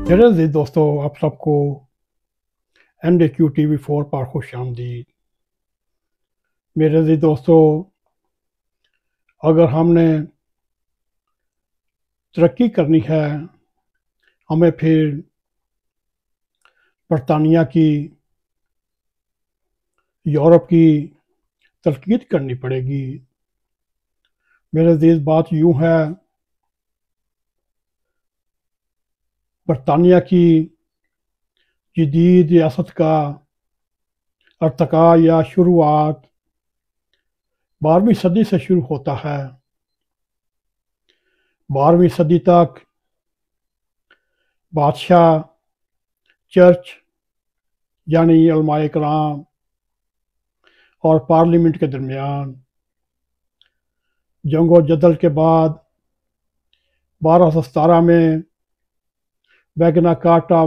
मेरे अज़ीज़ दोस्तों, आप सबको NDQ TV4 पर खुश आमदीद। मेरे अज़ीज़ दोस्तों, अगर हमने तरक्की करनी है, हमें फिर बरतानिया की, यूरोप की तलकीद करनी पड़ेगी। मेरे अज़ीज़, बात यूँ है, बरतानिया की जदीद रियासत का अर्तका या शुरुआत 12वीं सदी से शुरू होता है। 12वीं सदी तक बादशाह, चर्च यानी उलमाए कराम और पार्लियामेंट के दरमियान जंगो जदल के बाद 1217 में मैग्ना कार्टा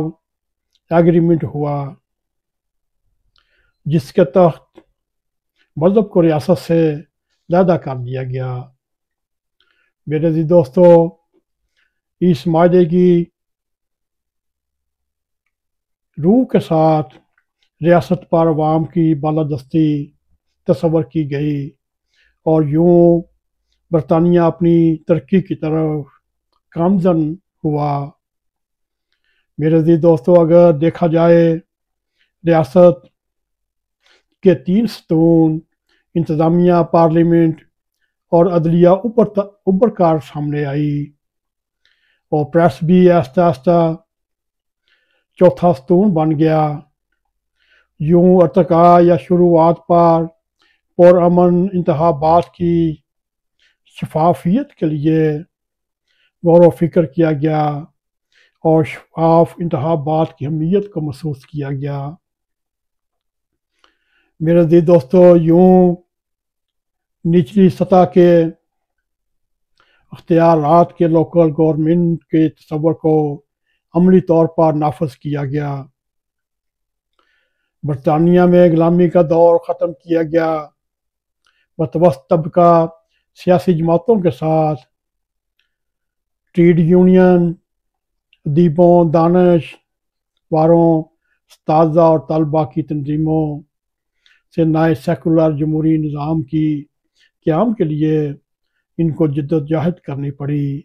एग्रीमेंट हुआ, जिसके तहत मजहब को रियासत से अलहदा कर दिया गया। मेरे अज़ीज़ दोस्तों, इस माहदे की रूह के साथ रियासत पर अवाम की बालादस्ती तस्वर की गई और यूँ बरतानिया अपनी तरक्की की तरफ गामज़न हुआ। मेरे अज़ीज़ दोस्तों, अगर देखा जाए, रियासत के 3 सतून इंतज़ामिया, पार्लियामेंट और अदलिया उभर कर सामने आई और प्रेस भी आहिस्ता आहिस्ता चौथा सतून बन गया। यूँ अर्तका या शुरुआत पर पुरअमन इंतखाबात की शफाफियत के लिए गौर व फिक्र किया गया और शफाफ इंतखाबात की अहमियत को महसूस किया गया। मेरे अज़ीज़ दोस्तों, यूँ निचली सतह के अख्तियारात के लोकल गवर्नमेंट के तस्वर को अमली तौर पर नाफज किया गया। बरतानिया में गुलामी का दौर ख़त्म किया गया। मतवस्त तबका सियासी जमातों के साथ ट्रेड यूनियन, अदीबों, दानशवारों, उस्ताज़ा और तलबा की तंजीमों से नए सेकुलर जमहूरी निज़ाम की क़याम के लिए इनको जद्दोजहद करनी पड़ी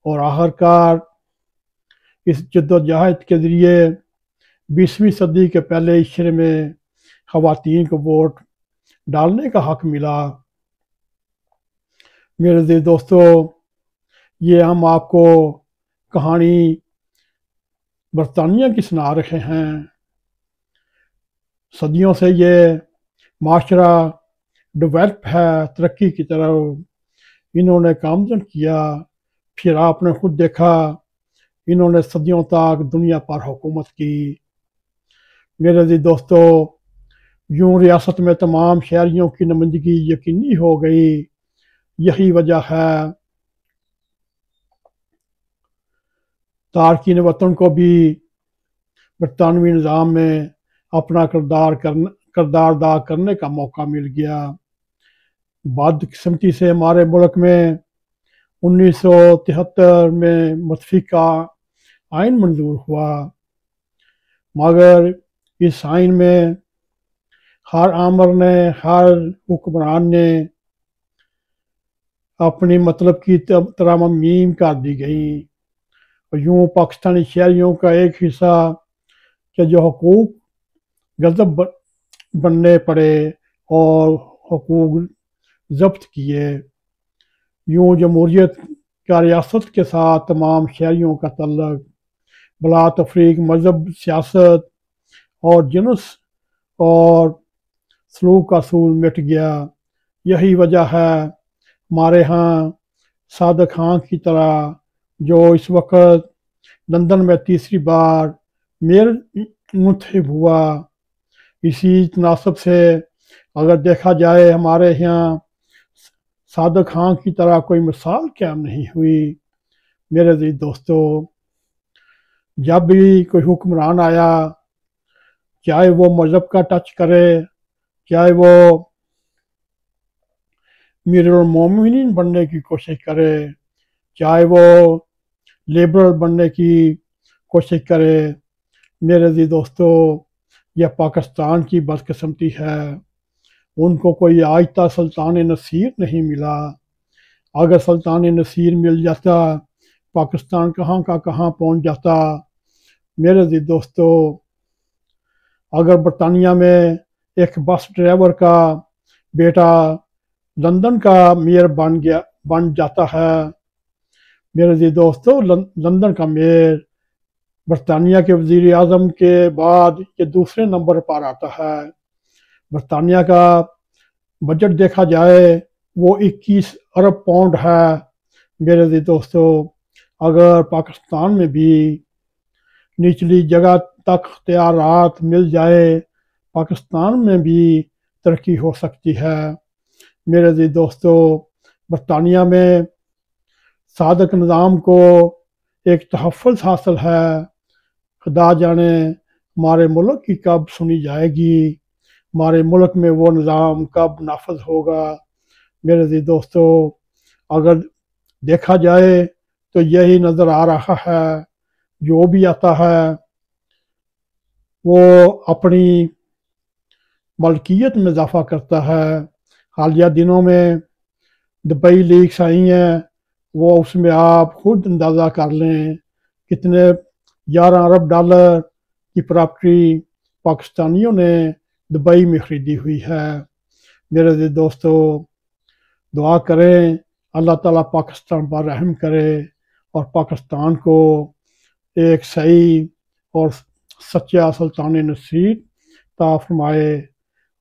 और आखिरकार इस जद्दोजहद के ज़रिए 20वीं सदी के पहले इशरे में ख़वातीन को वोट डालने का हक मिला। मेरे अज़ीज़ दोस्तों, ये हम आपको कहानी बरतानिया की सुना रहे हैं। सदियों से ये माशरा डेवलप है, तरक्की की तरफ इन्होंने गामज़न किया। फिर आपने खुद देखा, इन्होंने सदियों तक दुनिया पर हुकूमत की। मेरे अज़ीज़ दोस्तों, यूँ रियासत में तमाम शहरियों की नुमाइंदगी यकीनी हो गई। यही वजह है तारकीन वतन को भी बरतानवी निज़ाम में अपना किरदार अदा करने का मौका मिल गया। बदकिस्मती से हमारे मुल्क में 1973 में मुतफ़िका आइन मंजूर हुआ, मगर इस आइन में हर आमर ने, हर हुक्मरान ने अपनी मतलब की तरमीम कर दी गई और यूँ पाकिस्तानी शहरियों का एक हिस्सा के जो हुकूक गज़ब बनने पड़े और हुकूक जब्त किए। यूँ जमहूरियत का रियासत के साथ तमाम शहरियों का तल्लुक़ बला तफरीक मज़हब, सियासत और जिनस और सलूक का असूल मिट गया। यही वजह है हमारे यहाँ सादिक खान की तरह, जो इस वक्त लंदन में तीसरी बार मेयर मुंतखब हुआ, इसी तनासब से अगर देखा जाए, हमारे यहाँ सादिक खान की तरह कोई मिसाल कायम नहीं हुई। मेरे अज़ीज़ दोस्तों, जब भी कोई हुक्मरान आया, चाहे वो मज़हब का टच करे, चाहे वो अमीरुल मोमिनीन बनने की कोशिश करे, चाहे वो लिबरल बनने की کوشش کرے۔ میرے عزیز دوستو، یہ پاکستان کی بدقسمتی ہے، ان کو کوئی آج تک سلطان نصیر نہیں ملا۔ اگر سلطان نصیر مل جاتا، پاکستان کہاں کا کہاں پہنچ جاتا۔ میرے عزیز دوستو، اگر برطانیہ میں ایک بس ڈرائیور کا بیٹا لندن کا میئر بن جاتا ہے، میرے عزیز دوستو، لندن کا میئر برطانیہ کے وزیر اعظم کے بعد یہ دوسرے نمبر پر آتا ہے۔ برطانیہ کا بجٹ دیکھا جائے وہ 21 ارب پاؤنڈ ہے۔ میرے عزیز دوستو، اگر پاکستان میں بھی نچلی جگہ تک اختیارات مل جائے، پاکستان میں بھی ترقی ہو سکتی ہے۔ میرے عزیز دوستو، برطانیہ میں صادق نظام کو ایک تحفظ حاصل ہے۔ خدا جانے ہمارے ملک کی کب سنی جائے گی، ہمارے ملک میں وہ نظام کب نافذ ہوگا۔ میرے عزیز دوستو، اگر دیکھا جائے تو یہی نظر آ رہا ہے، جو بھی آتا ہے وہ اپنی ملکیت میں اضافہ کرتا ہے۔ حالیہ دنوں میں دبئی لیکس آئی ہیں، وہ اس میں آپ خود اندازہ کر لیں کتنے 11 ارب ڈالر کی پراپرٹی پاکستانیوں نے دبئی میں خریدی ہوئی ہے۔ میرے عزیز دوستو، دعا کریں اللہ تعالیٰ پاکستان پر رحم کرے اور پاکستان کو ایک صحیح اور سچا سلطان نصیر عطا فرمائے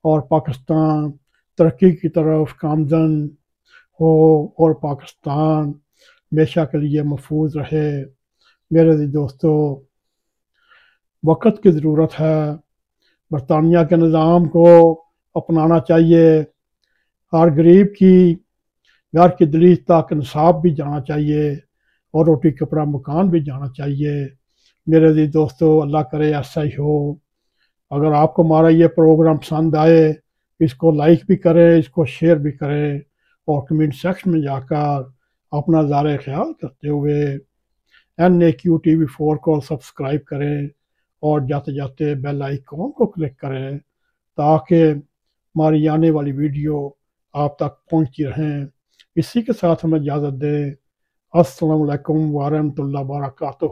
اور پاکستان ترقی کی طرف گامزن ہو اور پاکستان ہمیشہ کے لیے محفوظ رہے۔ میرے عزیز دوستو، وقت کی ضرورت ہے، برطانیہ کے نظام کو اپنانا چاہیے، ہر غریب کی گھر کی دہلیز تک انصاف بھی جانا چاہیے اور روٹی کپڑا مکان بھی جانا چاہیے۔ میرے عزیز دوستو، اللہ کرے ایسا ہی ہو۔ اگر آپ کو ہمارا یہ پروگرام پسند آئے، اس کو لائک بھی کریں، اس کو شیئر بھی کریں اور کمنٹ سیکشن میں جا کر اپنا اظہار خیال کرتے ہوئے NAQTV4 کو سبسکرائب کریں اور جاتے جاتے بیل آئیکن کو کلک کریں تاکہ ہماری آنے والی ویڈیو آپ تک پہنچتی رہیں۔ اسی کے ساتھ ہمیں اجازت دیں۔ السلام علیکم ورحمۃ اللہ وبرکاتہ۔